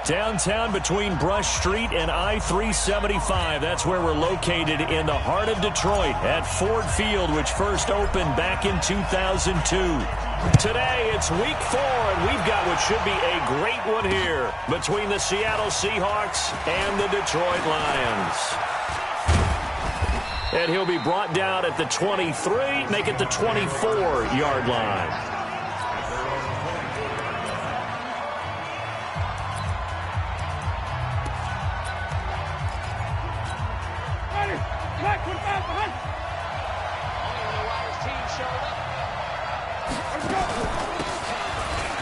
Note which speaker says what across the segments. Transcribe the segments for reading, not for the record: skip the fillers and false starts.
Speaker 1: Downtown between Brush Street and I-375. That's where we're located in the heart of Detroit at Ford Field, which first opened back in 2002. Today, it's week 4, and we've got what should be a great one here between the Seattle Seahawks and the Detroit Lions. And he'll be brought down at the 23, make it the 24-yard line.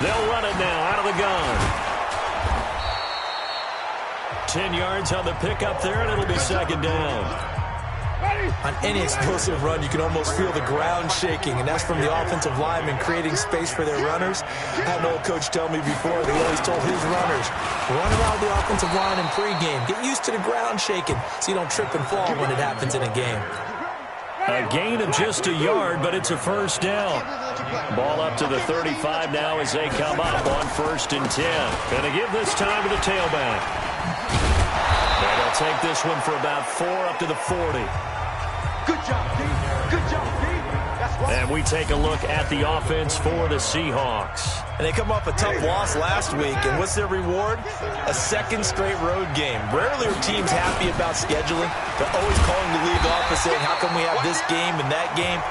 Speaker 1: They'll run it now out of the gun. 10 yards on the pickup there, and it'll be second down.
Speaker 2: On any explosive run, you can almost feel the ground shaking, and that's from the offensive linemen creating space for their runners. I had an old coach tell me before, he always told his runners, run around the offensive line in pregame. Get used to the ground shaking so you don't trip and fall when it happens in a game.
Speaker 1: A gain of just a yard, but it's a first down. Ball up to the 35 now as they come up on 1st and 10. Going to give this time to the tailback. And they'll take this one for about 4 up to the 40.
Speaker 3: Good job, D. Good job, D. That's right.
Speaker 1: And we take a look at the offense for the Seahawks.
Speaker 2: And they come off a tough loss last week, and what's their reward? A second straight road game. Rarely are teams happy about scheduling. They're always calling the league office saying, how come we have this game and that game?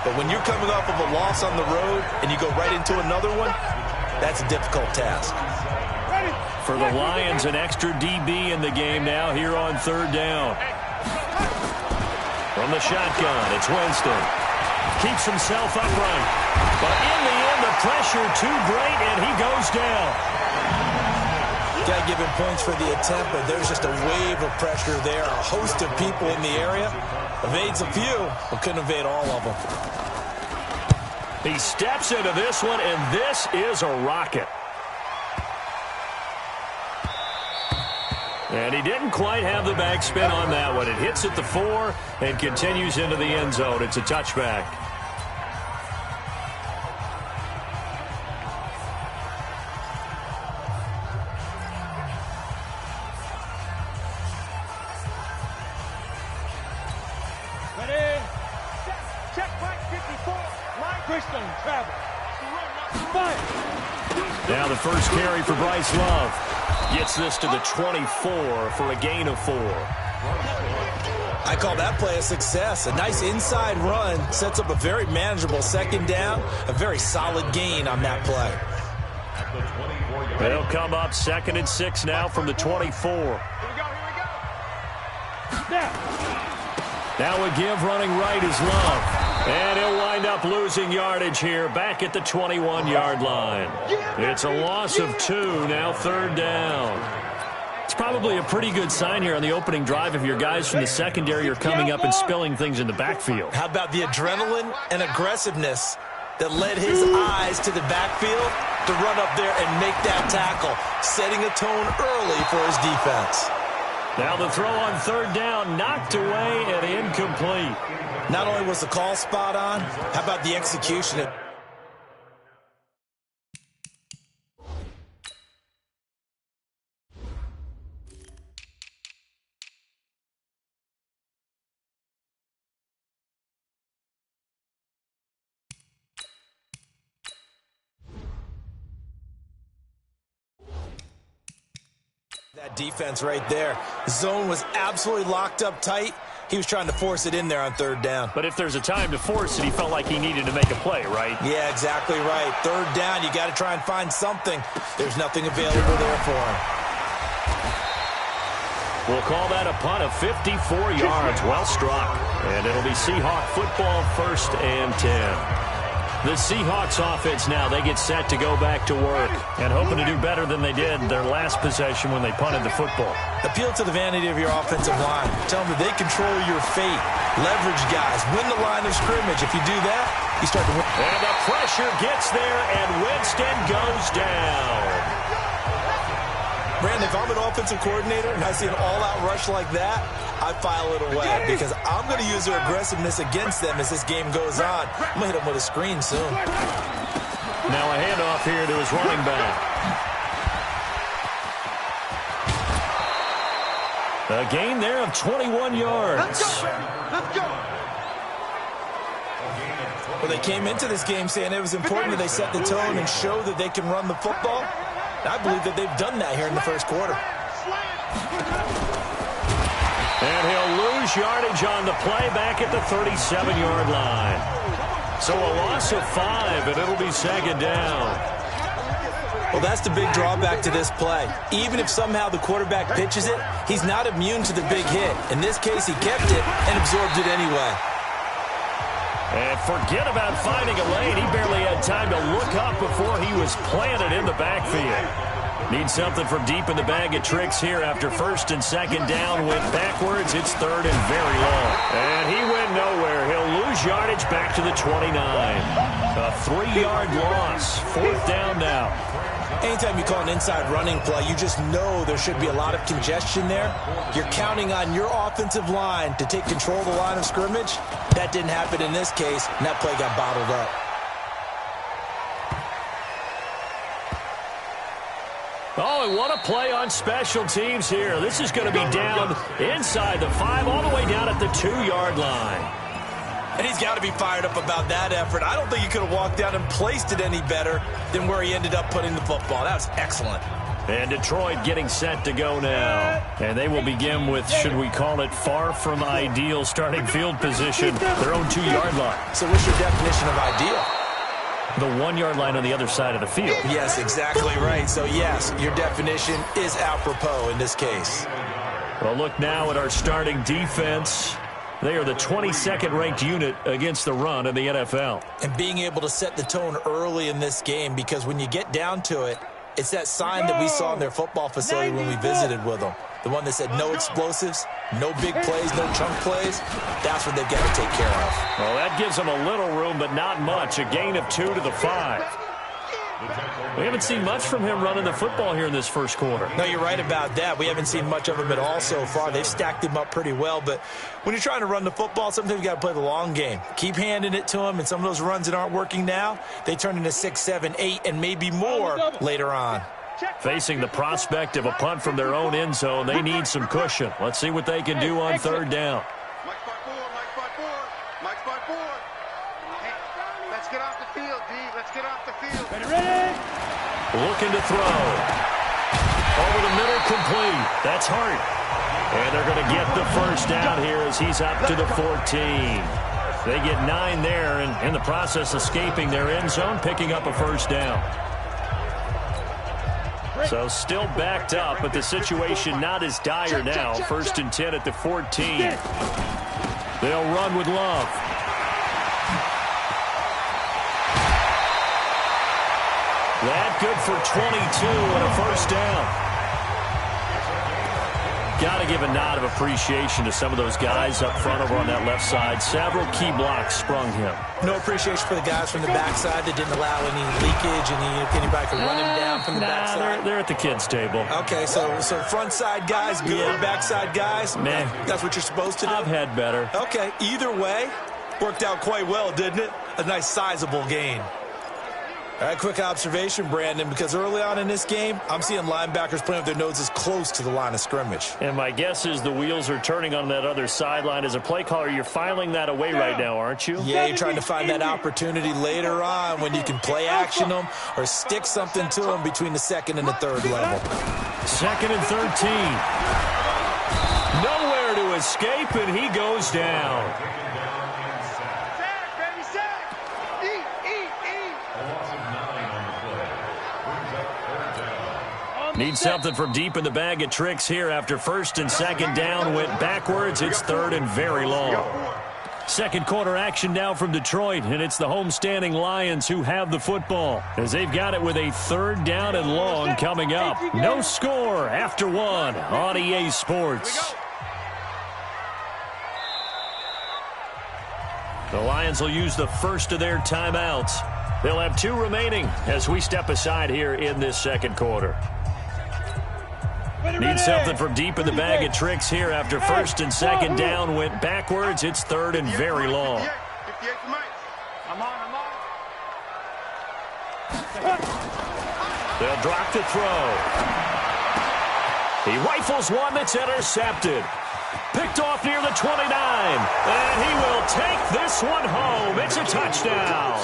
Speaker 2: But when you're coming off of a loss on the road and you go right into another one, that's a difficult task.
Speaker 1: For the Lions, an extra DB in the game now here on 3rd down. From the shotgun, it's Winston. Keeps himself upright. But in the end, the pressure too great, and he goes down.
Speaker 2: Got to give him points for the attempt, but there's just a wave of pressure there. A host of people in the area. Evades a few, but couldn't evade all of them.
Speaker 1: He steps into this one, and this is a rocket. And he didn't quite have the backspin on that one. It hits at the 4 and continues into the end zone. It's a touchback.
Speaker 3: Ready? Check point 54. Line Christian travel. Fire.
Speaker 1: Now the first carry for Bryce Love. Gets this to the 24 for a gain of 4.
Speaker 2: I call that play a success. A nice inside run sets up a very manageable second down. A very solid gain on that play.
Speaker 1: They'll come up 2nd and 6 now from the 24.
Speaker 3: Here we go.
Speaker 1: Now a give running right is Love. And he'll wind up losing yardage here back at the 21-yard line. It's a loss of 2, now 3rd down. It's probably a pretty good sign here on the opening drive if your guys from the secondary are coming up and spilling things in the backfield.
Speaker 2: How about the adrenaline and aggressiveness that led his eyes to the backfield to run up there and make that tackle, setting a tone early for his defense.
Speaker 1: Now the throw on 3rd down, knocked away and incomplete.
Speaker 2: Not only was the call spot on, how about the execution? That defense right there. The zone was absolutely locked up tight. He was trying to force it in there on 3rd down.
Speaker 1: But if there's a time to force it, he felt like he needed to make a play, right?
Speaker 2: Yeah, exactly right. 3rd down, you got to try and find something. There's nothing available there for him.
Speaker 1: We'll call that a punt of 54 yards. Well struck. And it'll be Seahawk football 1st and 10. The Seahawks offense now, they get set to go back to work and hoping to do better than they did their last possession when they punted the football.
Speaker 2: Appeal to the vanity of your offensive line. Tell them that they control your fate. Leverage guys. Win the line of scrimmage. If you do that, you start to win.
Speaker 1: And the pressure gets there, and Winston goes down.
Speaker 2: Brandon, if I'm an offensive coordinator and I see an all-out rush like that, I file it away because I'm going to use their aggressiveness against them as this game goes on. I'm going to hit them with a screen soon.
Speaker 1: Now a handoff here to his running back. A gain there of 21 yards.
Speaker 3: Let's go, baby. Let's go.
Speaker 2: Well, they came into this game saying it was important that they set the tone and show that they can run the football. And I believe that they've done that here in the first quarter.
Speaker 1: And he'll lose yardage on the play back at the 37-yard line. So a loss of 5, and it'll be second down.
Speaker 2: Well, that's the big drawback to this play. Even if somehow the quarterback pitches it, he's not immune to the big hit. In this case, he kept it and absorbed it anyway.
Speaker 1: And forget about finding a lane. He barely had time to look up before he was planted in the backfield. Need something from deep in the bag of tricks here after first and second down. Went backwards. It's third and very long. And he went nowhere. He'll lose yardage back to the 29. A 3-yard loss. Fourth down now.
Speaker 2: Anytime you call an inside running play, you just know there should be a lot of congestion there. You're counting on your offensive line to take control of the line of scrimmage. That didn't happen in this case, and that play got bottled up.
Speaker 1: Oh, and what a play on special teams here. This is going to be down inside the 5, all the way down at the 2-yard line.
Speaker 2: And he's got to be fired up about that effort. I don't think he could have walked down and placed it any better than where he ended up putting the football. That was excellent.
Speaker 1: And Detroit getting set to go now. And they will begin with, should we call it, far from ideal starting field position, their own 2-yard line.
Speaker 2: So what's your definition of ideal?
Speaker 1: The 1-yard line on the other side of the field.
Speaker 2: Yes, exactly right. So, yes, your definition is apropos in this case.
Speaker 1: Well, look now at our starting defense. They are the 22nd ranked unit against the run in the NFL.
Speaker 2: And being able to set the tone early in this game, because when you get down to it, it's that sign that we saw in their football facility when we visited with them. The one that said no explosives, no big plays, no chunk plays. That's what they've got to take care of.
Speaker 1: Well, that gives them a little room, but not much. A gain of 2 to the 5. We haven't seen much from him running the football here in this first quarter.
Speaker 2: No, you're right about that. We haven't seen much of him at all so far. They've stacked him up pretty well, but when you're trying to run the football, sometimes you got to play the long game. Keep handing it to him, and some of those runs that aren't working now, they turn into 6, 7, 8, and maybe more later on.
Speaker 1: Facing the prospect of a punt from their own end zone, they need some cushion. Let's see what they can do on third down.
Speaker 3: Mike's by 4, Mike's by 4, Mike's by 4. Hey, let's get off the field, D. Let's get off the field. Ready?
Speaker 1: Looking to throw. Over the middle, complete. That's Hart. And they're going to get the first down here as he's up to the 14. They get 9 there, and in the process escaping their end zone, picking up a first down. So still backed up, but the situation not as dire now. First and 10 at the 14. They'll run with Love. That good for 22 and a first down. Got to give a nod of appreciation to some of those guys up front over on that left side. Several key blocks sprung him.
Speaker 2: No appreciation for the guys from the backside that didn't allow any leakage, anybody could run him down from the backside.
Speaker 1: They're at the kids' table.
Speaker 2: Okay, so front side guys, good. Yeah. Backside guys,
Speaker 1: man,
Speaker 2: that's what you're supposed to do.
Speaker 1: I've had better.
Speaker 2: Okay, either way, worked out quite well, didn't it? A nice sizable gain. All right, quick observation, Brandon, because early on in this game, I'm seeing linebackers playing with their noses close to the line of scrimmage.
Speaker 1: And my guess is the wheels are turning on that other sideline. As a play caller, you're filing that away right now, aren't you?
Speaker 2: Yeah, you're trying to find that opportunity later on when you can play action them or stick something to them between the second and the third level.
Speaker 1: Second and 13. Nowhere to escape, and he goes down. Need something from deep in the bag of tricks here after first and second down. Went backwards. It's third and very long. Second quarter action now from Detroit, and it's the homestanding Lions who have the football as they've got it with a third down and long coming up. No score after 1 on EA Sports. The Lions will use the first of their timeouts. They'll have 2 remaining as we step aside here in this second quarter. Need something from deep in the bag of tricks here after first and second down. Went backwards. It's third and very long. They'll drop the throw. He rifles one that's intercepted. Picked off near the 29. And he will take this one home. It's a touchdown.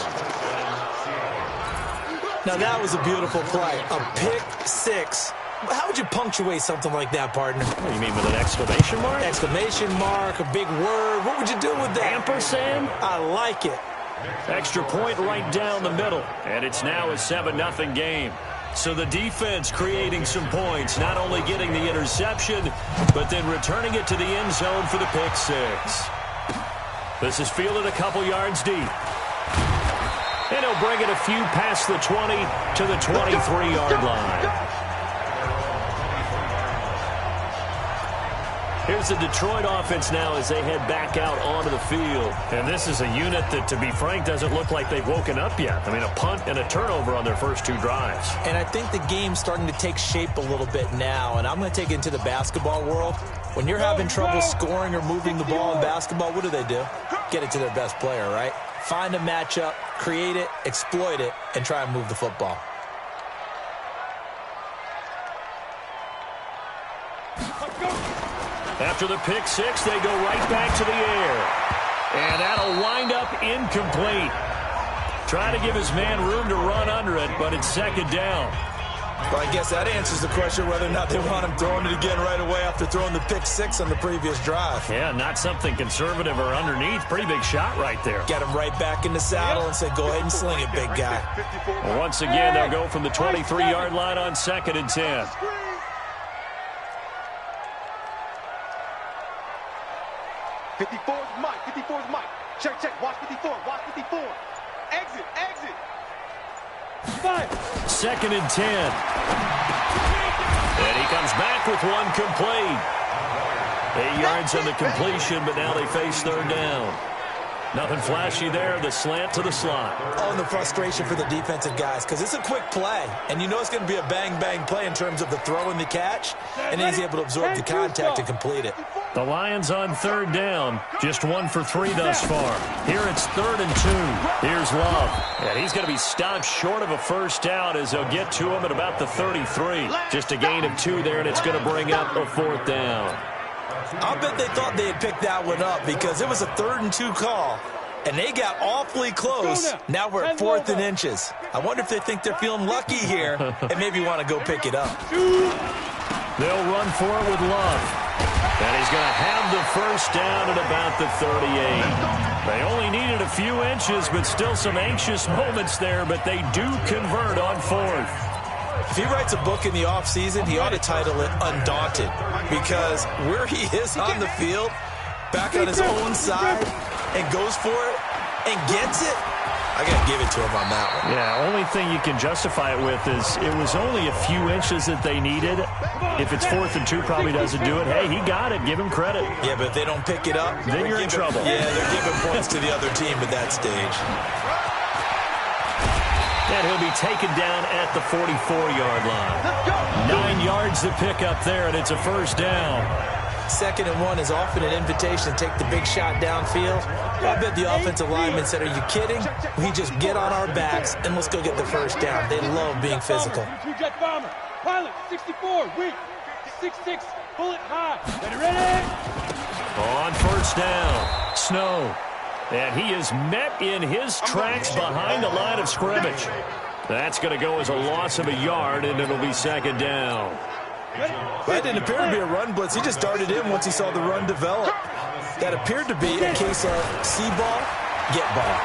Speaker 2: Now, that was a beautiful play. A pick six. How would you punctuate something like that, partner?
Speaker 1: What do you mean, with an exclamation mark?
Speaker 2: Exclamation mark, a big word. What would you do with that?
Speaker 1: Ampersand?
Speaker 2: I like it.
Speaker 1: Extra point right down the middle. And it's now a 7-0 game. So the defense creating some points, not only getting the interception, but then returning it to the end zone for the pick six. This is fielded a couple yards deep. And he'll bring it a few past the 20 to the 23-yard line. Here's the Detroit offense now as they head back out onto the field. And this is a unit that, to be frank, doesn't look like they've woken up yet. I mean, a punt and a turnover on their first two drives.
Speaker 2: And I think the game's starting to take shape a little bit now. And I'm going to take it into the basketball world. When you're having trouble scoring or moving the ball in basketball, what do? Get it to their best player, right? Find a matchup, create it, exploit it, and try and move the football.
Speaker 1: After the pick six, they go right back to the air. And that'll wind up incomplete. Try to give his man room to run under it, but it's second down.
Speaker 2: Well, I guess that answers the question whether or not they want him throwing it again right away after throwing the pick six on the previous drive.
Speaker 1: Yeah, not something conservative or underneath. Pretty big shot right there.
Speaker 2: Get him right back in the saddle and say, go ahead and sling it, big guy.
Speaker 1: Well, once again, they'll go from the 23-yard line on 2nd and 10.
Speaker 3: Mike. 54's Mike. Check. Watch 54. Watch 54. Exit. 5.
Speaker 1: 2nd and 10. And he comes back with one complete. 8 yards on the completion, but now they face third down. Nothing flashy there. The slant to the slot.
Speaker 2: Oh, and the frustration for the defensive guys, because it's a quick play, and you know it's going to be a bang-bang play in terms of the throw and the catch, and he's able to absorb the contact and complete it.
Speaker 1: The Lions on third down. Just 1 for 3 thus far. Here it's 3rd and 2. Here's Love. And he's going to be stopped short of a first down as they'll get to him at about the 33. Just a gain of 2 there, and it's going to bring up a 4th down.
Speaker 2: I'll bet they thought they had picked that one up because it was a 3rd and 2 call, and they got awfully close. Now we're at 4th and inches. I wonder if they think they're feeling lucky here and maybe want to go pick it up.
Speaker 1: They'll run for it with Love. And he's going to have the first down at about the 38. They only needed a few inches, but still some anxious moments there, but they do convert on 4th.
Speaker 2: If he writes a book in the offseason, he ought to title it Undaunted, because where he is on the field, back on his own side, and goes for it and gets it, I got to give it to him on that one.
Speaker 1: Yeah, only thing you can justify it with is it was only a few inches that they needed. If it's 4th and 2, probably doesn't do it. Hey, he got it. Give him credit.
Speaker 2: Yeah, but if they don't pick it up,
Speaker 1: then you're in trouble.
Speaker 2: Yeah, they're giving points to the other team at that stage.
Speaker 1: And he'll be taken down at the 44-yard line. 9 yards to pick up there, and it's a first down.
Speaker 2: 2nd and 1 is often an invitation to take the big shot downfield. I bet the offensive lineman said, are you kidding? We just get on our backs and let's go get the first down. They love being physical.
Speaker 4: Two-jet bomber. Pilot, 64, weak. 6'6", bullet high. Ready?
Speaker 1: On first down, Snow. And he is met in his tracks behind the line of scrimmage. That's going to go as a loss of a yard, and it'll be 2nd down.
Speaker 2: That didn't appear to be a run blitz. He just darted in once he saw the run develop. That appeared to be a case of see ball, get ball.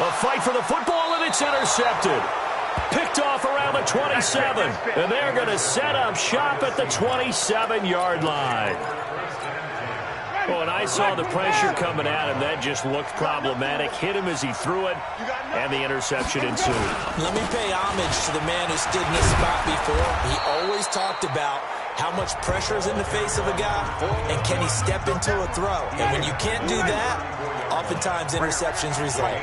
Speaker 1: A fight for the football, and it's intercepted. Picked off around the 27, and they're going to set up shop at the 27-yard line. Oh, and I saw the pressure coming at him. That just looked problematic. Hit him as he threw it, and the interception ensued.
Speaker 2: Let me pay homage to the man who stood in this spot before. He always talked about how much pressure is in the face of a guy, and can he step into a throw. And when you can't do that, oftentimes interceptions result.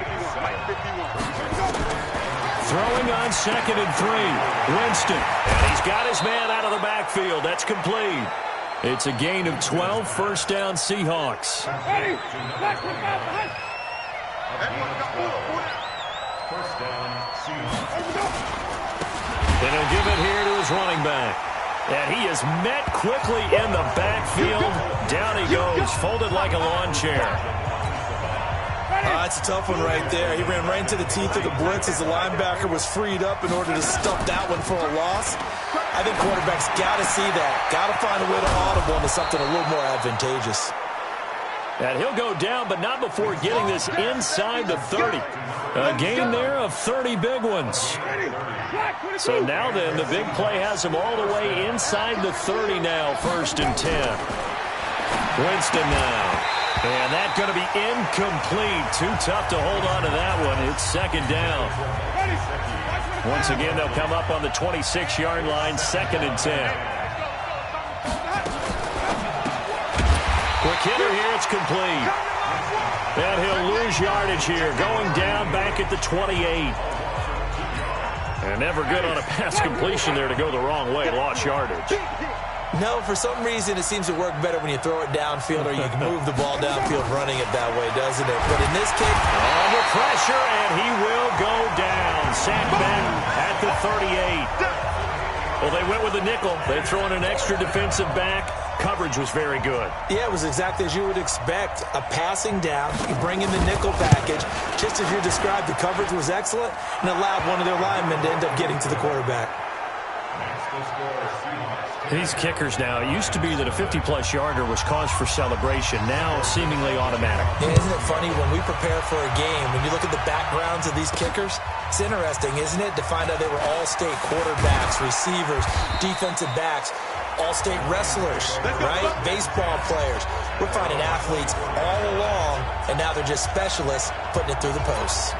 Speaker 1: Throwing on 2nd and 3. Winston. And he's got his man out of the backfield. That's complete. It's a gain of 12, first down Seahawks. And he'll give it here to his running back. And he is met quickly in the backfield. Down he goes, folded like a lawn chair.
Speaker 2: That's a tough one right there. He ran right into the teeth of the blitz as the linebacker was freed up in order to stuff that one for a loss. I think quarterbacks got to see that. Got to find a way to audible into something a little more advantageous.
Speaker 1: And he'll go down, but not before getting this inside the 30. A gain there of 30 big ones. So now then, the big play has him all the way inside the 30 now, 1st and 10. Winston now. And that's going to be incomplete. Too tough to hold on to that one. It's 2nd down. Once again, they'll come up on the 26-yard line, 2nd and 10. Quick hitter here, it's complete. And he'll lose yardage here, going down back at the 28. And never good on a pass completion there to go the wrong way, lost yardage.
Speaker 2: No, for some reason it seems to work better when you throw it downfield or you can move the ball downfield running it that way, doesn't it? But in this case,
Speaker 1: under pressure, and he will go down. Sacked back at the 38. Well, they went with the nickel. They throw in an extra defensive back. Coverage was very good.
Speaker 2: Yeah, it was exactly as you would expect. A passing down, you bring in the nickel package. Just as you described, the coverage was excellent and allowed one of their linemen to end up getting to the quarterback.
Speaker 1: These kickers now, it used to be that a 50-plus yarder was cause for celebration. Now, seemingly automatic.
Speaker 2: Yeah, isn't it funny when we prepare for a game, when you look at the backgrounds of these kickers, it's interesting, isn't it, to find out they were all-state quarterbacks, receivers, defensive backs, all-state wrestlers, right? Baseball players. We're finding athletes all along, and now they're just specialists putting it through the posts.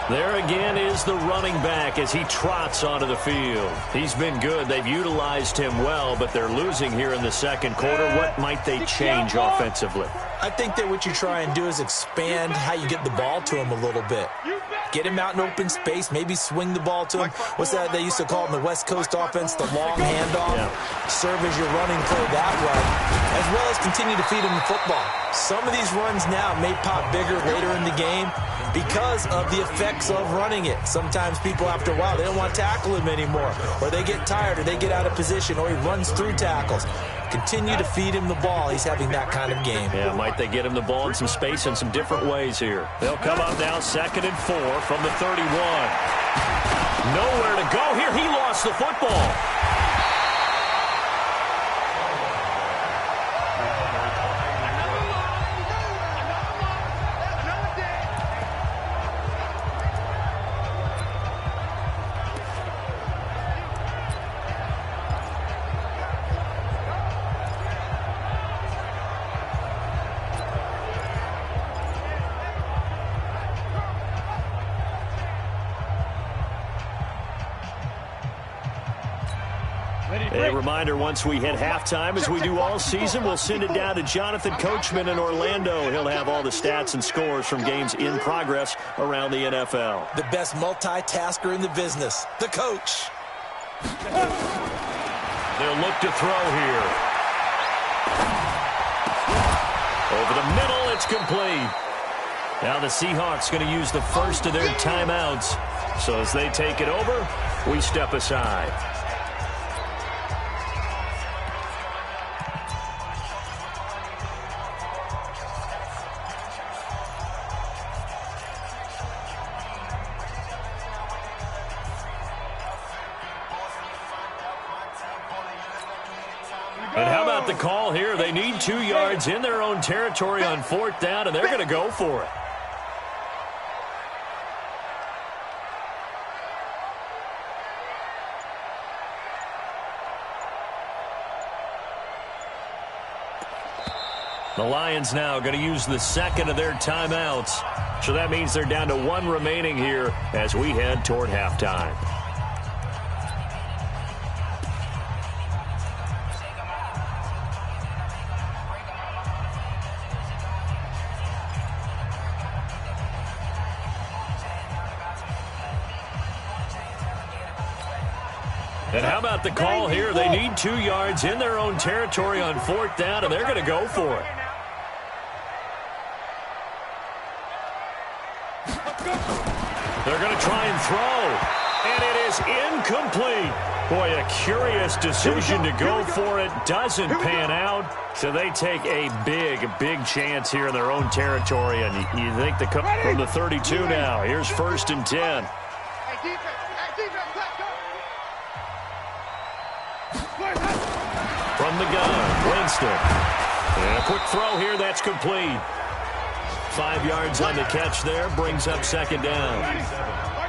Speaker 1: There again is the running back as he trots onto the field. He's been good. They've utilized him well, but they're losing here in the 2nd quarter. What might they change offensively?
Speaker 2: I think that what you try and do is expand how you get the ball to him a little bit. Get him out in open space, maybe swing the ball to him. What's that they used to call in the West Coast offense, the long handoff? Yeah. Serve as your running play that way, as well as continue to feed him the football. Some of these runs now may pop bigger later in the game because of the effects of running it. Sometimes people, after a while, they don't want to tackle him anymore, or they get tired, or they get out of position, or he runs through tackles. Continue to feed him the ball. He's having that kind of game.
Speaker 1: Yeah, might they get him the ball in some space in some different ways here. They'll come up now 2nd and 4 from the 31. Nowhere to go here. He lost the football. A reminder, once we hit halftime, as we do all season, we'll send it down to Jonathan Coachman in Orlando. He'll have all the stats and scores from games in progress around the NFL.
Speaker 2: The best multitasker in the business, the coach.
Speaker 1: They'll look to throw here. Over the middle, it's complete. Now the Seahawks going to use the first of their timeouts. So as they take it over, we step aside. And how about the call here? They need 2 yards in their own territory on 4th down, and they're going to go for it. The Lions now going to use the 2nd of their timeouts. So that means they're down to 1 remaining here as we head toward halftime. And how about the call here? They need 2 yards in their own territory on 4th down, and they're going to go for it. They're going to try and throw. And it is is incomplete. Boy, a curious decision to go for it. Doesn't pan out. So they take a big chance here in their own territory. And you think the cut from the 32 now. Here's 1st and 10. From the gun, Winston. And a quick throw here. That's complete. 5 yards on the catch there. Brings up 2nd down.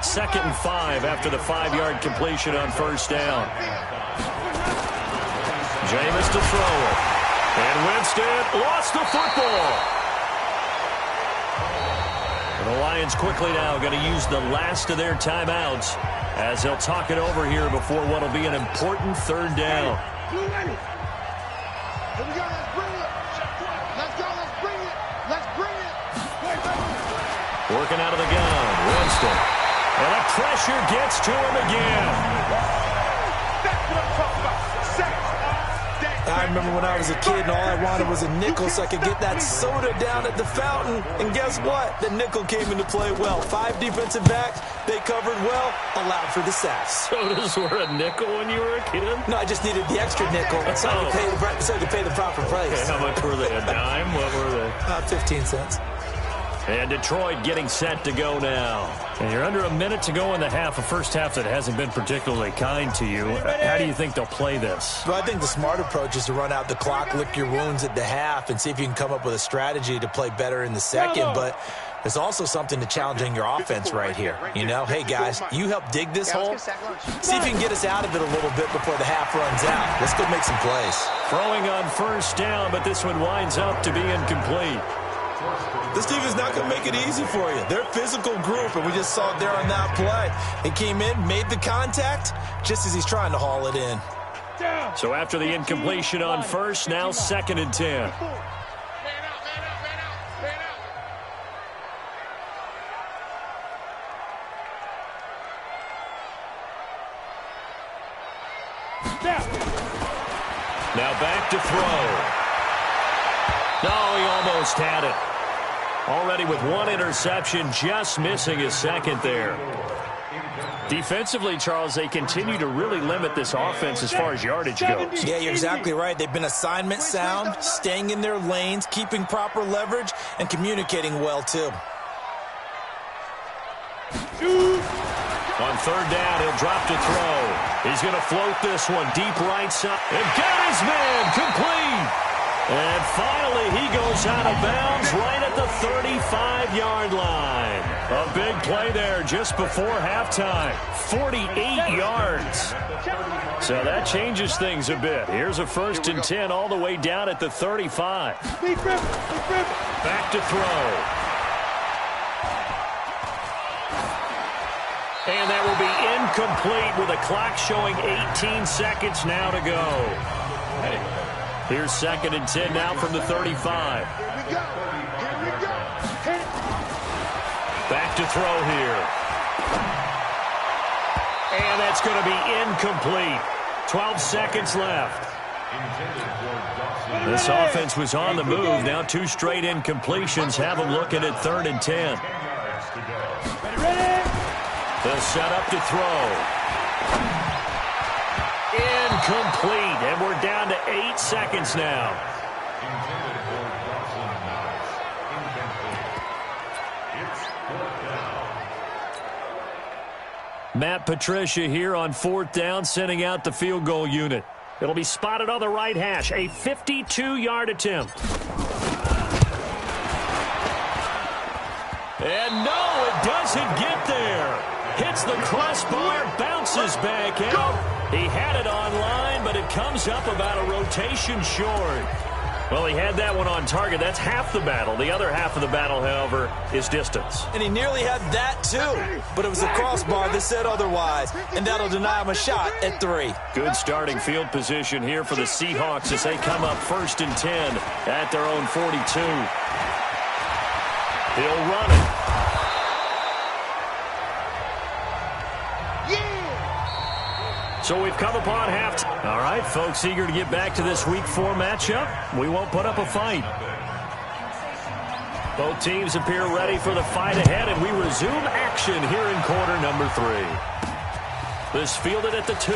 Speaker 1: 2nd and 5 after the 5-yard completion on 1st down. Jameis to throw it. And Winston lost the football. And the Lions quickly now going to use the last of their timeouts as they'll talk it over here before what will be an important 3rd down.
Speaker 3: Here we go, let's bring it. Let's go, let's bring it. Let's bring it.
Speaker 1: Working out of the gun, Winston. And the pressure gets to him again.
Speaker 3: That's what I'm talking about.
Speaker 2: I remember when I was a kid and all I wanted was a nickel so I could get that soda down at the fountain. And guess what? The nickel came into play well. 5 defensive backs, they covered well, allowed for the sacks.
Speaker 1: Sodas were a nickel when you were a kid?
Speaker 2: No, I just needed the extra nickel so I could pay the proper price.
Speaker 1: Okay, how much were they? A dime? What were they?
Speaker 2: 15 cents.
Speaker 1: And Detroit getting set to go now. And you're under a minute to go in the half, a first half that hasn't been particularly kind to you. How do you think they'll play this?
Speaker 2: Well, I think the smart approach is to run out the clock, lick your wounds at the half, and see if you can come up with a strategy to play better in the second. But there's also something to challenging your offense right here. You know, hey, guys, you help dig this hole. See if you can get us out of it a little bit before the half runs out. Let's go make some plays.
Speaker 1: Throwing on 1st down, but this one winds up to be incomplete.
Speaker 2: This team is not going to make it easy for you. They're a physical group, and we just saw it there on that play. He came in, made the contact, just as he's trying to haul it in.
Speaker 1: So after the incompletion on 1st, now 2nd and 10. Now back to throw. No, he almost had it. Already with 1 interception, just missing his 2nd there. Defensively, Charles, they continue to really limit this offense as far as yardage goes.
Speaker 2: Yeah, you're exactly right. They've been assignment sound, staying in their lanes, keeping proper leverage, and communicating well, too.
Speaker 1: On 3rd down, he'll drop to throw. He's going to float this one deep right side. And got his man complete. And finally, he goes out of bounds right at the 35-yard line. A big play there just before halftime. 48 yards. So that changes things a bit. Here's a 1st and 10 all the way down at the 35. Back to throw. And that will be incomplete with a clock showing 18 seconds now to go. Here's 2nd and 10 now from the 35. Back to throw here. And that's going to be incomplete. 12 seconds left. This offense was on the move. Now 2 straight incompletions have them looking at 3rd and 10. They'll set up to throw. Incomplete, and we're down to 8 seconds now. Matt Patricia here on 4th down, sending out the field goal unit. It'll be spotted on the right hash, a 52-yard attempt. And no, it doesn't get there. Hits the crossbar, bounces back out. He had it online, but it comes up about a rotation short. Well, he had that one on target. That's half the battle. The other half of the battle, however, is distance.
Speaker 2: And he nearly had that, too. But it was a crossbar that said otherwise, and that'll deny him a shot at 3.
Speaker 1: Good starting field position here for the Seahawks as they come up 1st and 10 at their own 42. He'll run it. So we've come upon halftime. All right, folks, eager to get back to this Week 4 matchup. We won't put up a fight. Both teams appear ready for the fight ahead, and we resume action here in quarter number 3. This fielded at the 2.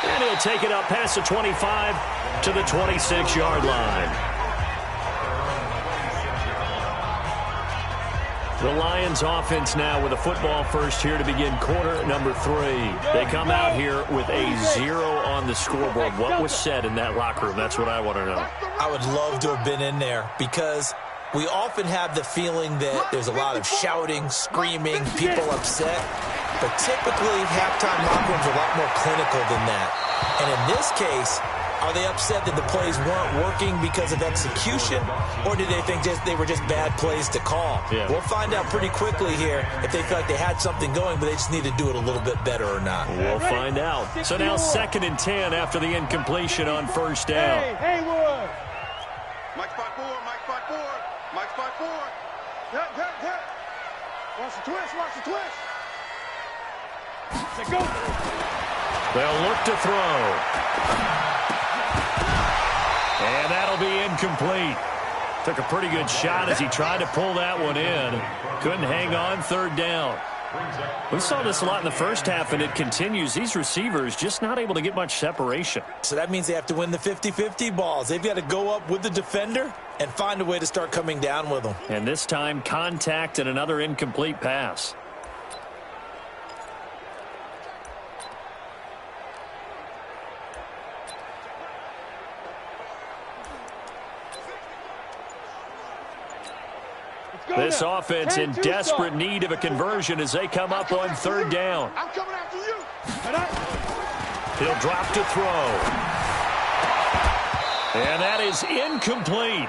Speaker 1: And he'll take it up past the 25 to the 26-yard line. The Lions offense now with a football first here to begin quarter number 3. They come out here with a 0 on the scoreboard. What was said in that locker room? That's what I want to know.
Speaker 2: I would love to have been in there because we often have the feeling that there's a lot of shouting, screaming, people upset. But typically, halftime locker rooms are a lot more clinical than that. And in this case, are they upset that the plays weren't working because of execution, or did they think they were just bad plays to call?
Speaker 1: Yeah.
Speaker 2: We'll find out pretty quickly here if they feel like they had something going, but they just need to do it a little bit better or not.
Speaker 1: We'll find out. So now 2nd and 10 after the incompletion on first down.
Speaker 4: Hey, Haywood.
Speaker 3: Mike 5-4, Mike 5-4, Mike 5-4. Hit. Watch the twist, watch the twist.
Speaker 4: Say go.
Speaker 1: They'll look to throw. And that'll be incomplete. Took a pretty good shot as he tried to pull that one in. Couldn't hang on, 3rd down. We saw this a lot in the first half, and it continues. These receivers just not able to get much separation.
Speaker 2: So that means they have to win the 50-50 balls. They've got to go up with the defender and find a way to start coming down with them.
Speaker 1: And this time, contact and another incomplete pass. This offense in desperate need of a conversion as they come up on 3rd down.
Speaker 3: I'm coming after you.
Speaker 1: He'll drop to throw. And that is incomplete.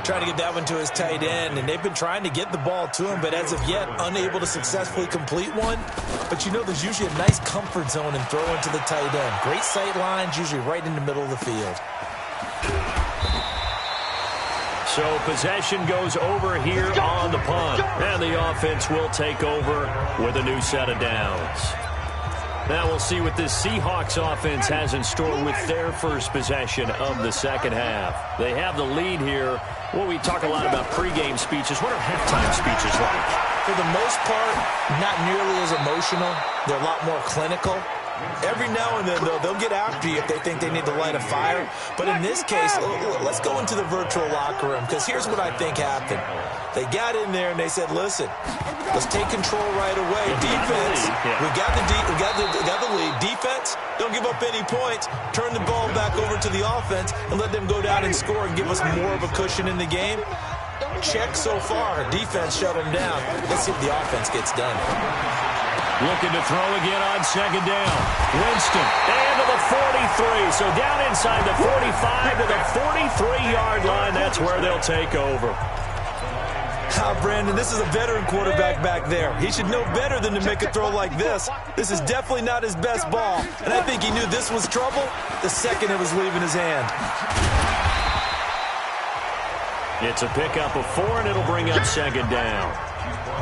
Speaker 2: Trying to get that one to his tight end, and they've been trying to get the ball to him, but as of yet, unable to successfully complete one. But you know there's usually a nice comfort zone in throwing to the tight end. Great sight lines, usually right in the middle of the field.
Speaker 1: So possession goes over here on the punt. And the offense will take over with a new set of downs. Now we'll see what this Seahawks offense has in store with their first possession of the second half. They have the lead here. Well, we talk a lot about pregame speeches. What are halftime speeches like?
Speaker 2: For the most part, not nearly as emotional. They're a lot more clinical. Every now and then, though, they'll get after you if they think they need to light a fire. But in this case, let's go into the virtual locker room, because here's what I think happened. They got in there and they said, listen, let's take control right away. Defense, we got the lead. Defense, don't give up any points. Turn the ball back over to the offense and let them go down and score and give us more of a cushion in the game. Check so far. Defense shut them down. Let's see if the offense gets done.
Speaker 1: Looking to throw again on 2nd down. Winston, and to the 43. So down inside the 45 to the 43-yard line. That's where they'll take over.
Speaker 2: Brandon, this is a veteran quarterback back there. He should know better than to make a throw like this. This is definitely not his best ball. And I think he knew this was trouble the second it was leaving his hand.
Speaker 1: It's a pickup of 4, and it'll bring up 2nd down.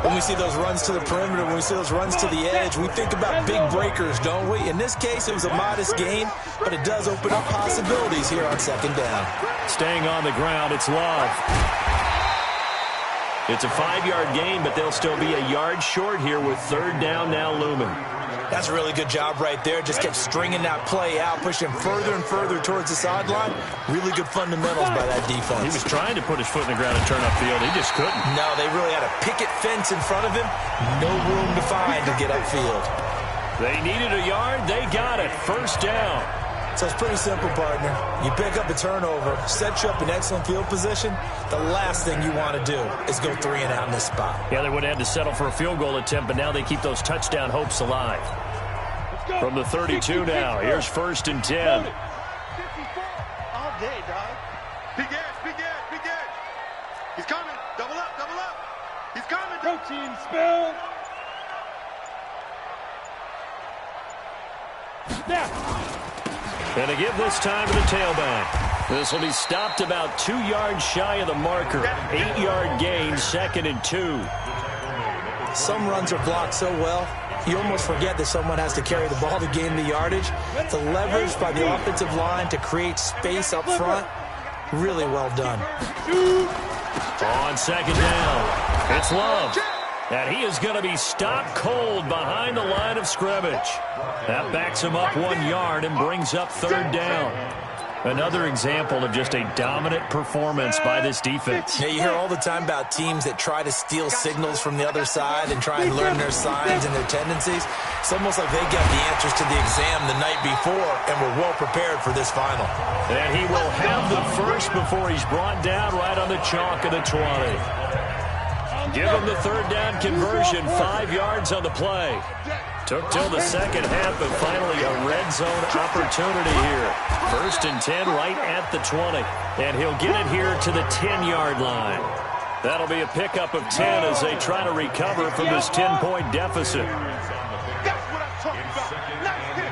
Speaker 2: When we see those runs to the perimeter, when we see those runs to the edge, we think about big breakers, don't we? In this case, it was a modest gain, but it does open up possibilities here on 2nd down.
Speaker 1: Staying on the ground, it's Love. It's a 5-yard gain, but they'll still be a yard short here with 3rd down now looming.
Speaker 2: That's a really good job right there. Just kept stringing that play out, pushing further and further towards the sideline. Really good fundamentals by that defense.
Speaker 1: He was trying to put his foot in the ground and turn upfield. He just couldn't.
Speaker 2: No, they really had a picket fence in front of him. No room to find to get upfield.
Speaker 1: They needed a yard. They got it. 1st down.
Speaker 2: So it's pretty simple, partner. You pick up a turnover, set you up in excellent field position. The last thing you want to do is go 3 and out in this spot.
Speaker 1: Yeah, they would have had to settle for a field goal attempt, but now they keep those touchdown hopes alive. From the 32 now, here's 1st and 10.
Speaker 3: All day, dog. Big edge. He's coming. Double up. He's coming.
Speaker 4: Protein spill.
Speaker 1: And to give this time to the tailback. This will be stopped about 2 yards shy of the marker. 8-yard gain, 2nd and 2.
Speaker 2: Some runs are blocked so well, you almost forget that someone has to carry the ball to gain the yardage. The leverage by the offensive line to create space up front, really well done.
Speaker 1: On 2nd down. It's Love. And he is going to be stopped cold behind the line of scrimmage. That backs him up 1 yard and brings up third down. Another example of just a dominant performance by this defense.
Speaker 2: Yeah, you hear all the time about teams that try to steal signals from the other side and try and learn their signs and their tendencies. It's almost like they got the answers to the exam the night before and were well prepared for this final.
Speaker 1: And he will have the first before he's brought down right on the chalk of the 20. Give him the third down conversion, 5 yards on the play. Took till the second half, but finally a red zone opportunity here. 1st and 10 right at the 20. And he'll get it here to the 10-yard line. That'll be a pickup of 10 as they try to recover from this 10-point deficit.
Speaker 3: That's what I'm talking about. Nice hit,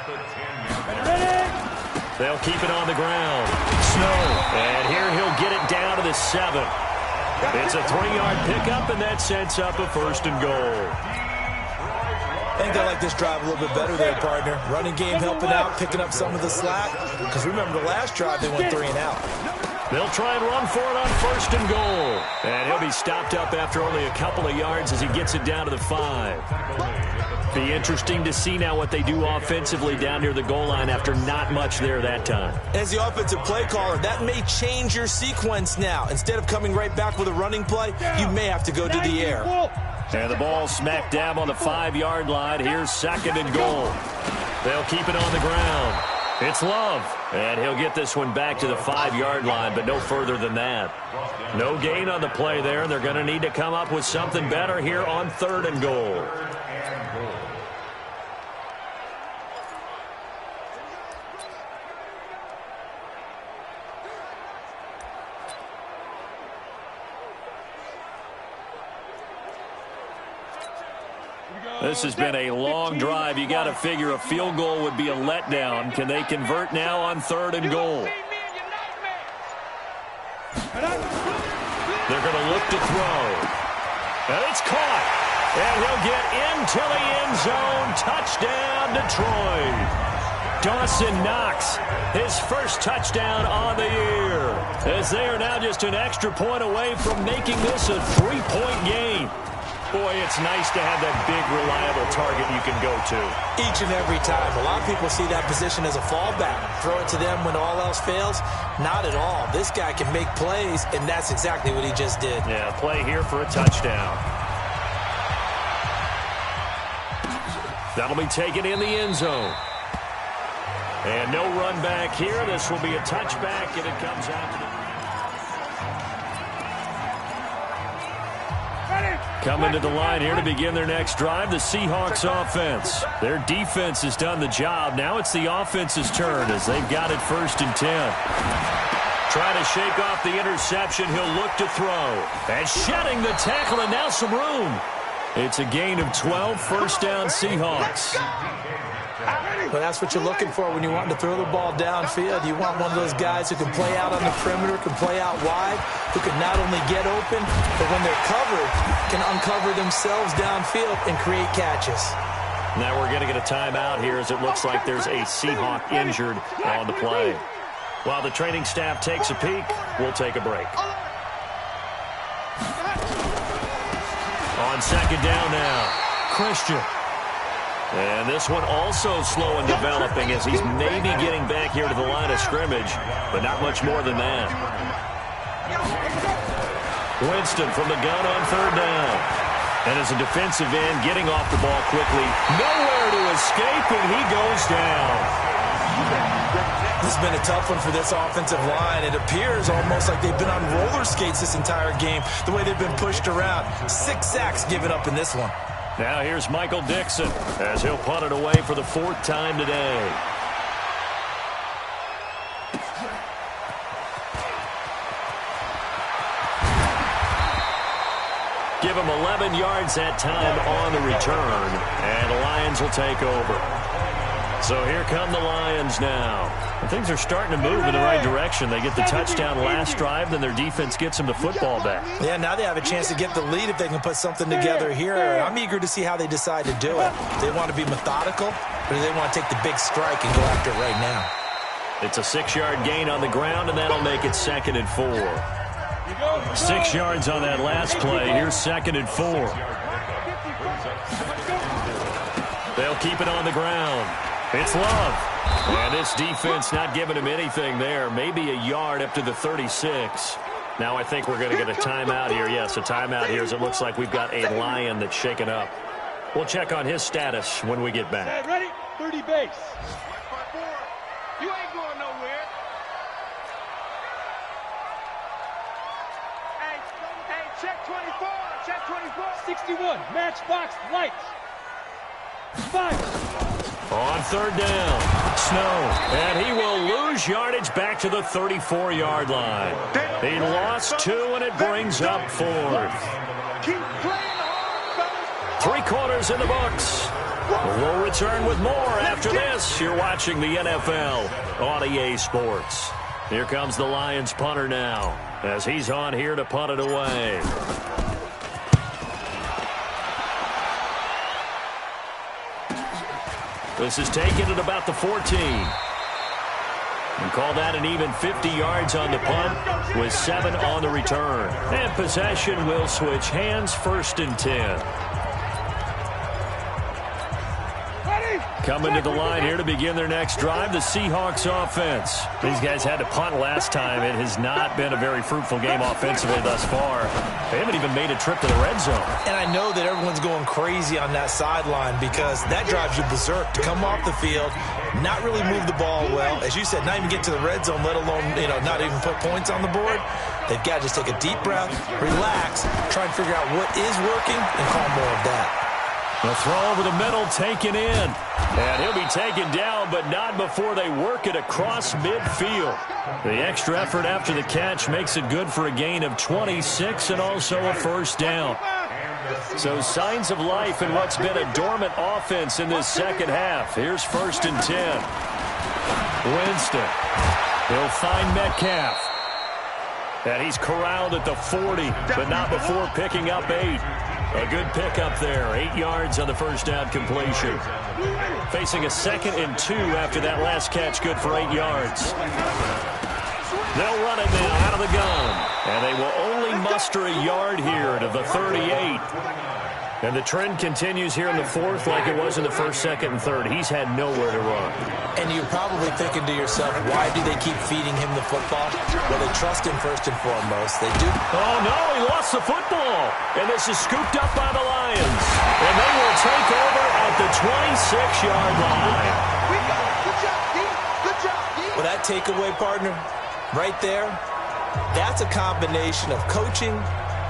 Speaker 3: boys.
Speaker 1: They'll keep it on the ground. Snow. And here he'll get it down to the 7. It's a 3-yard pickup, and that sets up a 1st and goal.
Speaker 2: I think they like this drive a little bit better there, partner. Running game helping out, picking up some of the slack. Because remember the last drive, they went 3 and out.
Speaker 1: They'll try and run for it on 1st and goal. And he'll be stopped up after only a couple of yards as he gets it down to the 5. Be interesting to see now what they do offensively down near the goal line after not much there that time.
Speaker 2: As the offensive play caller, that may change your sequence now. Instead of coming right back with a running play, you may have to go to the air.
Speaker 1: And the ball smack dab on the 5-yard line. Here's 2nd and goal. They'll keep it on the ground. It's Love. And he'll get this one back to the 5-yard line, but no further than that. No gain on the play there, and they're going to need to come up with something better here on 3rd and goal. This has been a long drive. You got to figure a field goal would be a letdown. Can they convert now on 3rd and goal? They're going to look to throw. And it's caught. And he'll get into the end zone. Touchdown, Detroit. Dawson Knox, his first touchdown on the year. As they are now just an extra point away from making this a 3-point game. Boy, it's nice to have that big, reliable target you can go to.
Speaker 2: Each and every time. A lot of people see that position as a fallback. Throw it to them when all else fails. Not at all. This guy can make plays, and that's exactly what he just did.
Speaker 1: Yeah, play here for a touchdown. That'll be taken in the end zone. And no run back here. This will be a touchback, and it comes out to the... Coming to the line here to begin their next drive, the Seahawks offense. Their defense has done the job. Now it's the offense's turn as they've got it 1st and 10. Trying to shake off the interception. He'll look to throw. And shedding the tackle, and now some room. It's a gain of 12, 1st down Seahawks.
Speaker 2: Well, that's what you're looking for when you want to throw the ball downfield. You want one of those guys who can play out on the perimeter, can play out wide, who can not only get open, but when they're covered, can uncover themselves downfield and create catches.
Speaker 1: Now we're going to get a timeout here as it looks like there's a Seahawk injured on the play. While the training staff takes a peek, we'll take a break. On 2nd down now, Christian. And this one also slow in developing as he's maybe getting back here to the line of scrimmage, but not much more than that. Winston from the gun on 3rd down. And as a defensive end, getting off the ball quickly, nowhere to escape, and he goes down.
Speaker 2: This has been a tough one for this offensive line. It appears almost like they've been on roller skates this entire game, the way they've been pushed around. 6 sacks given up in this one.
Speaker 1: Now here's Michael Dixon as he'll punt it away for the 4th time today. Give him 11 yards that time on the return, and the Lions will take over. So here come the Lions now. And things are starting to move in the right direction. They get the touchdown last drive, then their defense gets them the football back.
Speaker 2: Yeah, now they have a chance to get the lead if they can put something together here. I'm eager to see how they decide to do it. Do they want to be methodical, or do they want to take the big strike and go after it right now?
Speaker 1: It's a 6-yard gain on the ground, and that'll make it 2nd and 4. 6 yards on that last play. Here's 2nd and 4. They'll keep it on the ground. It's Love. And this defense not giving him anything there. Maybe a yard up to the 36. Now I think we're going to get a timeout here. Yes, a timeout here as it looks like we've got a Lion that's shaken up. We'll check on his status when we get back.
Speaker 4: Ready? 30 base.
Speaker 3: You ain't going nowhere. Hey, check 24. Check 24.
Speaker 4: 61. Matchbox lights. 5.
Speaker 1: On 3rd down, Snow, and he will lose yardage back to the 34-yard line. He lost 2, and it brings up 4th.
Speaker 3: Keep playing hard, fellas.
Speaker 1: 3 quarters in the books. We'll return with more after this. You're watching the NFL on EA Sports. Here comes the Lions punter now as he's on here to punt it away. This is taken at about the 14. And call that an even 50 yards on the punt with 7 on the return. And possession will switch hands, 1st and 10. Coming to the line here to begin their next drive, the Seahawks offense. These guys had to punt last time. It has not been a very fruitful game offensively thus far. They haven't even made a trip to the red zone.
Speaker 2: And I know that everyone's going crazy on that sideline because that drives you berserk to come off the field, not really move the ball well. As you said, not even get to the red zone, let alone, not even put points on the board. They've got to just take a deep breath, relax, try and figure out what is working, and call more of that.
Speaker 1: The throw over the middle taken in. And he'll be taken down, but not before they work it across midfield. The extra effort after the catch makes it good for a gain of 26 and also a 1st down. So signs of life in what's been a dormant offense in this second half. Here's 1st and 10. Winston. He'll find Metcalf. And he's corralled at the 40, but not before picking up 8. A good pickup there. 8 yards on the 1st down completion. Facing a 2nd and 2 after that last catch, good for 8 yards. They'll run it now out of the gun. And they will only muster a yard here to the 38. And the trend continues here in the 4th like it was in the 1st, 2nd, and 3rd. He's had nowhere to run.
Speaker 2: And you're probably thinking to yourself, why do they keep feeding him the football? Well, they trust him first and foremost. They do.
Speaker 1: Oh, no, he lost the football. And this is scooped up by the Lions. And they will take over at the 26-yard line.
Speaker 3: Good job, D. Good job, D.
Speaker 2: Well, that takeaway, partner, right there, that's a combination of coaching,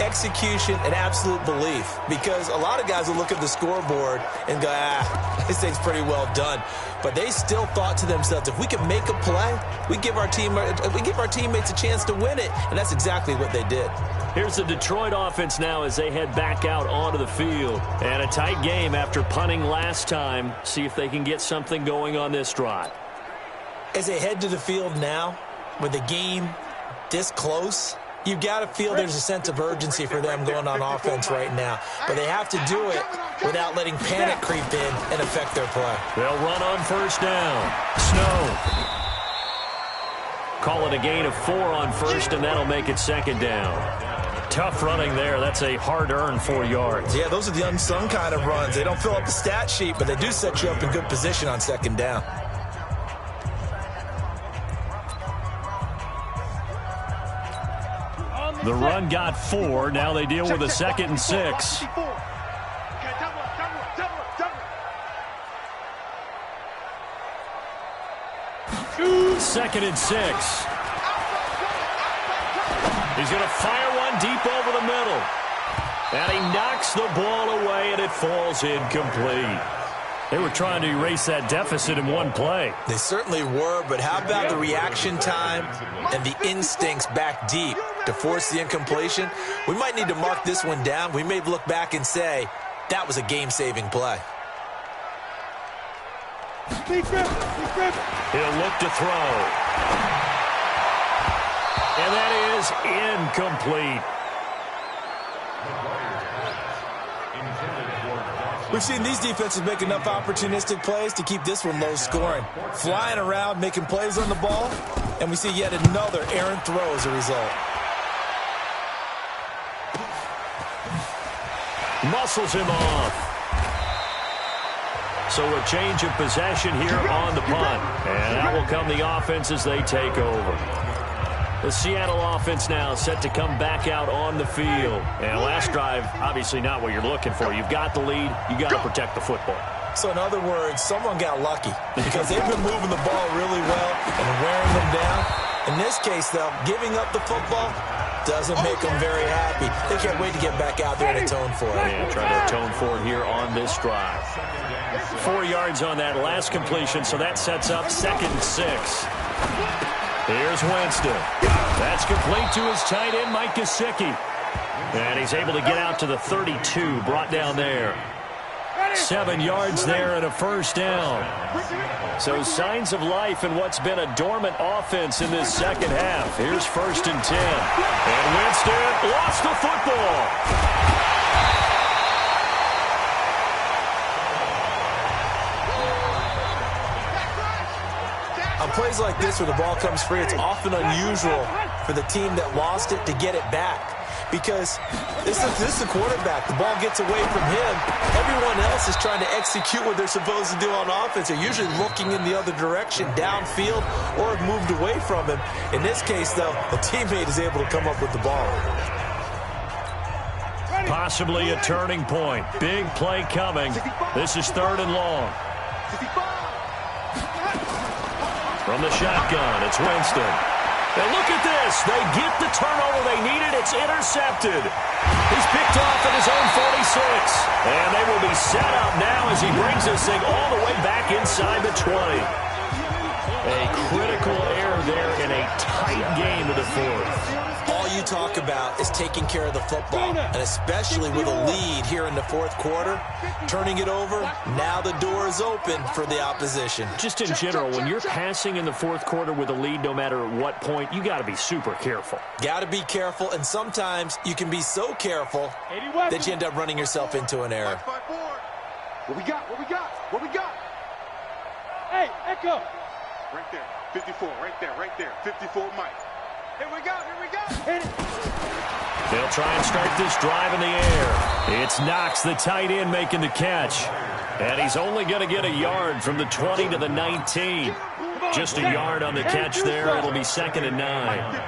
Speaker 2: execution, and absolute belief. Because a lot of guys will look at the scoreboard and go, this thing's pretty well done. But they still thought to themselves, if we can make a play, we give our teammates a chance to win it. And that's exactly what they did.
Speaker 1: Here's the Detroit offense now as they head back out onto the field. And a tight game after punting last time. See if they can get something going on this drive.
Speaker 2: As they head to the field now, with the game this close, you've got to feel there's a sense of urgency for them going on offense right now. But they have to do it without letting panic creep in and affect their play.
Speaker 1: They'll run on 1st down. Snow. Call it a gain of 4 on 1st, and that'll make it 2nd down. Tough running there. That's a hard-earned 4 yards.
Speaker 2: Yeah, those are the unsung kind of runs. They don't fill up the stat sheet, but they do set you up in good position on 2nd down.
Speaker 1: The run got 4. Now they deal with a 2nd and 6. Second and 6. He's going to fire one deep over the middle. And he knocks the ball away, and it falls incomplete. They were trying to erase that deficit in one play.
Speaker 2: They certainly were, but how about the reaction time and the instincts back deep to force the incompletion? We might need to mark this one down. We may look back and say, that was a game-saving play.
Speaker 1: He'll look to throw. And that is incomplete.
Speaker 2: We've seen these defenses make enough opportunistic plays to keep this one low scoring. Flying around, making plays on the ball, and we see yet another errant throw as a result.
Speaker 1: Muscles him off. So a change of possession here on the punt. And out will come the offense as they take over. The Seattle offense now set to come back out on the field. And last drive, obviously not what you're looking for. You've got the lead. You've got to protect the football.
Speaker 2: So in other words, someone got lucky because they've been moving the ball really well and wearing them down. In this case, though, giving up the football doesn't make them very happy. They can't wait to get back out there and atone for it.
Speaker 1: Yeah, trying to atone for it here on this drive. 4 yards on that last completion, so that sets up 2nd and 6. Here's Winston. That's complete to his tight end, Mike Gesicki. And he's able to get out to the 32, brought down there. 7 yards there and a first down. So signs of life in what's been a dormant offense in this second half. Here's 1st and 10. And Winston lost the football.
Speaker 2: On plays like this where the ball comes free, it's often unusual for the team that lost it to get it back. Because this is the quarterback. The ball gets away from him. Everyone else is trying to execute what they're supposed to do on offense. They're usually looking in the other direction, downfield, or have moved away from him. In this case, though, a teammate is able to come up with the ball.
Speaker 1: Possibly a turning point. Big play coming. This is 3rd and long. From the shotgun, it's Winston. And look at this. They get the turnover they needed. It's intercepted. He's picked off at his own 46. And they will be set up now as he brings this thing all the way back inside the 20. A critical error there in a tight game to the 4th.
Speaker 2: All you talk about is taking care of the football, and especially with a lead here in the 4th quarter, turning it over, now the door is open for the opposition.
Speaker 1: Just in general, when you're passing in the 4th quarter with a lead, no matter what point, you got to be super careful.
Speaker 2: Got to be careful, and sometimes you can be so careful that you end up running yourself into an error.
Speaker 3: What we got? What we got? What we got?
Speaker 4: Hey, Echo.
Speaker 3: Right there. 54, right there. 54, Mike. Here we go.
Speaker 4: Hit it.
Speaker 1: They'll try and start this drive in the air. It's Knox, the tight end, making the catch. And he's only going to get a yard from the 20 to the 19. Just a yard on the catch there. It'll be 2nd and 9.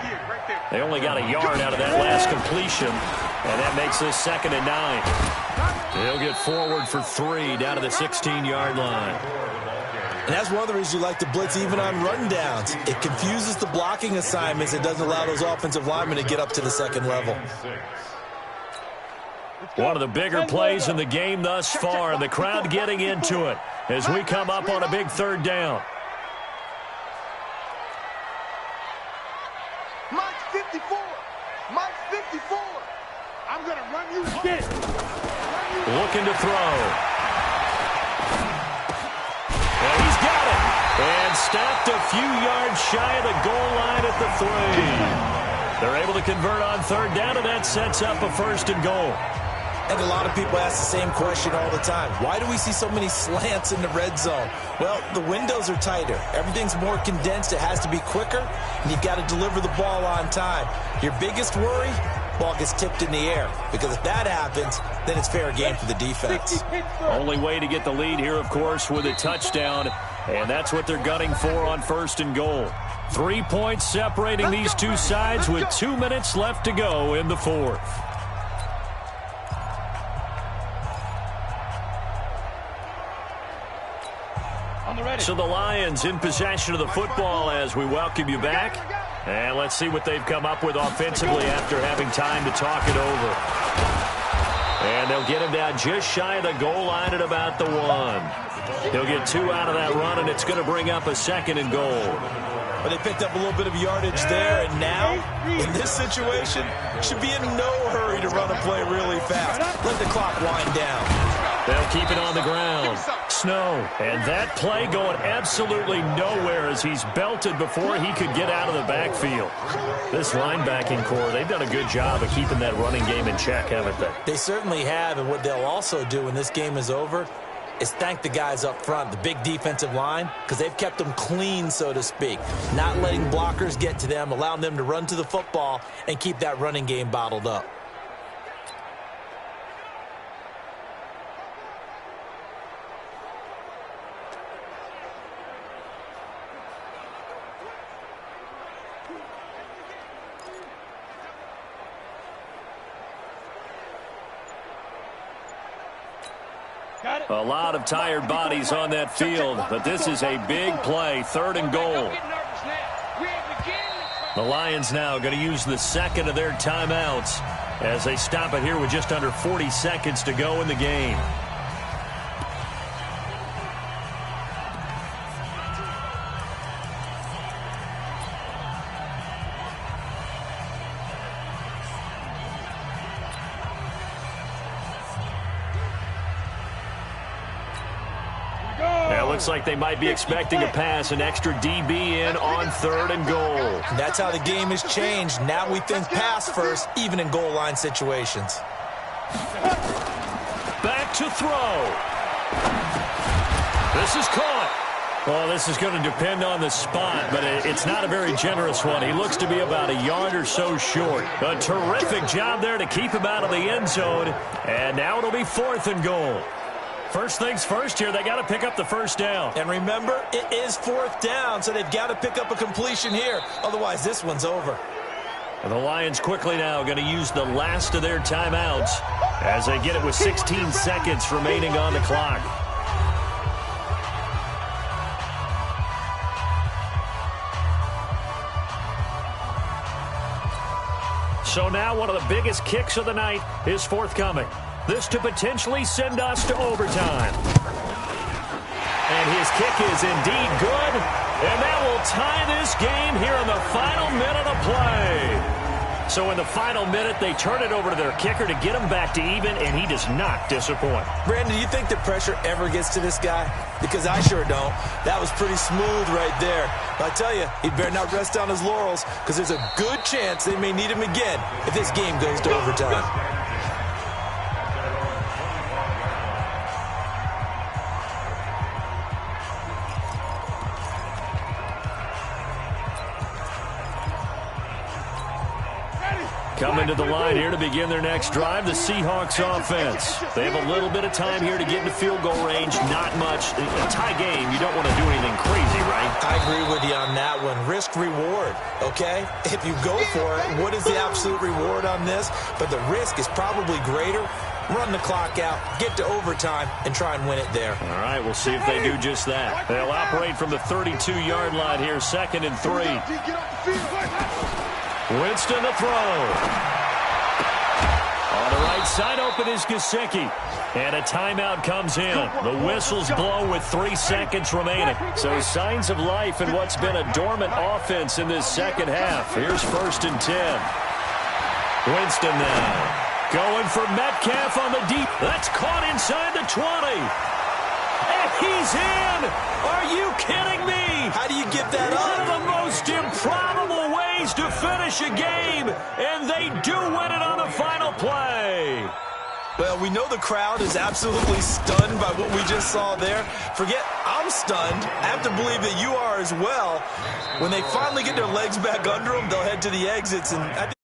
Speaker 1: They only got a yard out of that last completion, and that makes this 2nd and 9. He'll get forward for 3 down to the 16-yard line.
Speaker 2: And that's one of the reasons you like to blitz even on rundowns. It confuses the blocking assignments. It doesn't allow those offensive linemen to get up to the 2nd level.
Speaker 1: One of the bigger plays in the game thus far, and the crowd getting into it as we come up on a big 3rd down.
Speaker 3: Mike 54. Mike 54. I'm going to run you.
Speaker 4: Get it.
Speaker 1: Looking to throw. And he's got it. And stopped a few yards shy of the goal line at the 3. They're able to convert on 3rd down, and that sets up a 1st and goal.
Speaker 2: And a lot of people ask the same question all the time. Why do we see so many slants in the red zone? Well, the windows are tighter. Everything's more condensed. It has to be quicker, and you've got to deliver the ball on time. Your biggest worry? Ball gets tipped in the air, because if that happens, then it's fair game for the defense.
Speaker 1: Only way to get the lead here, of course, with a touchdown, and that's what they're gunning for on 1st and goal. 3 points separating these two sides with 2 minutes left to go in the 4th. So the Lions in possession of the football as we welcome you back. And let's see what they've come up with offensively after having time to talk it over. And they'll get him down just shy of the goal line at about the 1. He'll get 2 out of that run, and it's going to bring up a 2nd and goal.
Speaker 2: But they picked up a little bit of yardage there, and now, in this situation, should be in no hurry to run a play really fast. Let the clock wind down.
Speaker 1: They'll keep it on the ground. Snow. And that play going absolutely nowhere as he's belted before he could get out of the backfield. This linebacking core, they've done a good job of keeping that running game in check, haven't they?
Speaker 2: They certainly have, and what they'll also do when this game is over is thank the guys up front, the big defensive line, because they've kept them clean, so to speak. Not letting blockers get to them, allowing them to run to the football and keep that running game bottled up.
Speaker 1: A lot of tired bodies on that field, but this is a big play, 3rd and goal. The Lions now going to use the second of their timeouts as they stop it here with just under 40 seconds to go in the game. Looks like they might be expecting a pass, an extra DB in on 3rd and goal.
Speaker 2: That's how the game has changed. Now we think pass first, even in goal line situations.
Speaker 1: Back to throw. This is caught. Well, this is going to depend on the spot, but it's not a very generous one. He looks to be about a yard or so short. A terrific job there to keep him out of the end zone. And now it'll be 4th and goal. First things first here, they got to pick up the first down.
Speaker 2: And remember, it is 4th down, so they've got to pick up a completion here. Otherwise, this one's over.
Speaker 1: And the Lions quickly now going to use the last of their timeouts as they get it with 16 seconds remaining on the clock. So now one of the biggest kicks of the night is forthcoming. This to potentially send us to overtime. And his kick is indeed good. And that will tie this game here in the final minute of play. So in the final minute, they turn it over to their kicker to get him back to even, and he does not disappoint.
Speaker 2: Brandon, do you think the pressure ever gets to this guy? Because I sure don't. That was pretty smooth right there. But I tell you, he better not rest on his laurels, because there's a good chance they may need him again if this game goes to overtime.
Speaker 1: Coming to the line here to begin their next drive, the Seahawks offense. They have a little bit of time here to get into field goal range. Not much. A tie game, you don't want to do anything crazy, right?
Speaker 2: I agree with you on that one. Risk reward, okay? If you go for it, what is the absolute reward on this? But the risk is probably greater. Run the clock out, get to overtime, and try and win it there.
Speaker 1: All right, we'll see if they do just that. They'll operate from the 32-yard line here, 2nd and 3. Winston to throw. On the right side, open is Gesicki. And a timeout comes in. The whistles blow with 3 seconds remaining. So signs of life in what's been a dormant offense in this second half. Here's 1st and 10. Winston now. Going for Metcalf on the deep. That's caught inside the 20. And he's in. Are you kidding me?
Speaker 2: How do you get that up?
Speaker 1: One of the most improbable ways to finish a game, and they do win it on the final play.
Speaker 2: Well, we know the crowd is absolutely stunned by what we just saw there. Forget I'm stunned. I have to believe that you are as well. When they finally get their legs back under them, they'll head to the exits, and I think